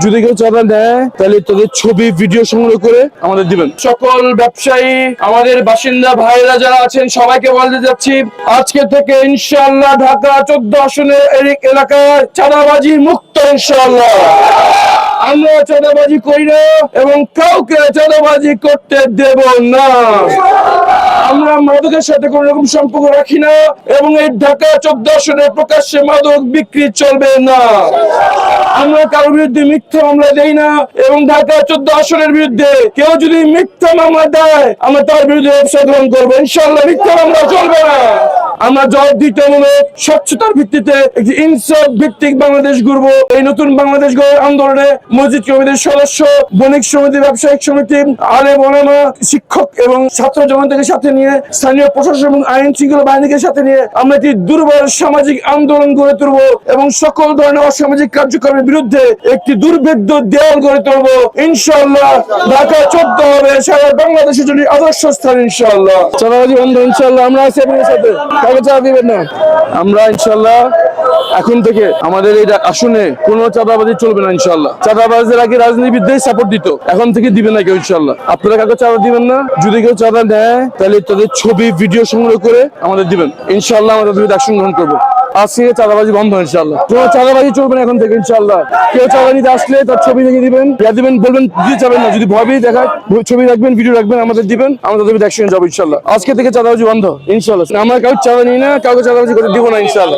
যদি কেউ চাঁদা দেয় তাহলে তাদের ছবি ভিডিও সংগ্রহ করে আমাদের দিবেন। সকল ব্যবসায়ী আমাদের বাসিন্দা ভাইরা যারা আছেন সবাইকে বলতে যাচ্ছি, আজকে থেকে ইনশাআল্লাহ ঢাকা 14 আসনের এলাকায় চাঁদাবাজি মুক্ত ইনশাআল্লাহ। আমরা চাঁদাবাজি করি না এবং কাউকে চাঁদাবাজি করতে দেব না। আমরা মাদকের সাথে কোন রকম সম্পর্ক রাখি না এবং এই ঢাকা 14 আসনে প্রকাশ্যে মাদক বিক্রি চলবে না। আমরা কারোর বিরুদ্ধে মিথ্যা মামলা দেই না এবং ঢাকা 14 আসনের বিরুদ্ধে কেউ যদি মিথ্যা মামলা দেয় আমরা তার বিরুদ্ধে ব্যবস্থা গ্রহণ করবো ইনশাআল্লাহ। মিথ্যা মামলা চলবে না। আমরা জবাবদিহিতামূলক স্বচ্ছতার ভিত্তিতে একটি ইনসাফ ভিত্তিক বাংলাদেশ গড়ব। এই নতুন বাংলাদেশ গড়ার আন্দোলনে মসজিদ কমিটির সদস্য, বণিক সমিতি, ব্যবসায়িক সমিতি, আলেম ওলামা, শিক্ষক এবং ছাত্র জনতাকে সাথে নিয়ে, স্থানীয় প্রশাসন এবং আইন শৃঙ্খলা বাহিনীকে সাথে নিয়ে আমরা একটি দুর্বল সামাজিক আন্দোলন গড়ে তুলব এবং সকল ধরনের অসামাজিক কার্যক্রমের বিরুদ্ধে একটি দুর্ভেদ্য দেওয়াল গড়ে তুলব ইনশাআল্লাহ। ঢাকা 14 হবে সারা বাংলাদেশের জন্য আদর্শ স্থান ইনশাআল্লাহ। চাঁদাবাজি বন্ধ ইনশাআল্লাহ। আমরা আছি আপনাদের সাথে, কাউকে চাঁদা দিবেন না। আমরা ইনশাআল্লাহ এখন থেকে আমাদের এই আসনে কোনো চাঁদাবাজি চলবে না ইনশাআল্লাহ। চাঁদাবাজের আগে রাজনীতিবিদদের সাপোর্ট দিত, এখন থেকে দিবে না কেউ ইনশাআল্লাহ। আপনারা কাউকে চাঁদা দিবেন না। যদি কেউ চাঁদা দেয় তাহলে তাদের ছবি ভিডিও সংগ্রহ করে আমাদের দিবেন ইনশাআল্লাহ। আমরা তাদের অ্যাকশন গ্রহণ করবো। আজকে চাঁদাবাজি বন্ধ ইনশাআল্লাহ। কোনো চাঁদাবাজি চলবে না এখন থেকে ইনশাআল্লাহ। কেউ চাঁদা নিতে আসলে তার ছবি দেখে দিবেন, দিবেন, বলবেন দিতে চাবেন না। যদি ভয় দেখায় ছবি রাখবেন, ভিডিও রাখবেন, আমাদের দিবেন, আমরা তাদের অ্যাকশন যাবো ইনশাআল্লাহ। আজকে থেকে চাঁদাবাজি বন্ধ ইনশাআল্লাহ। আমরা কাউকে চাঁদা নিই না, কাউকে চাঁদাবাজি করতে দিব না ইনশাআল্লাহ।